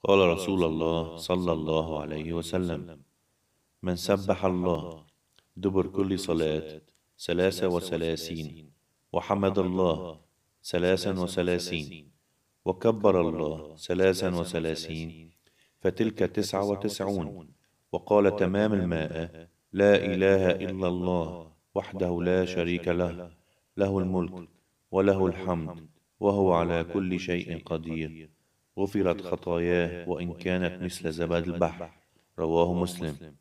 قال رسول الله صلى الله عليه وسلم: من سبح الله دبر كل صلاة 33، وحمد الله 33، وكبر الله 33، فتلك 99. وقال تمام المائة: لا إله إلا الله وحده لا شريك له، له الملك وله الحمد وهو على كل شيء قدير، غفرت خطاياه وإن كانت مثل زبد البحر. رواه مسلم.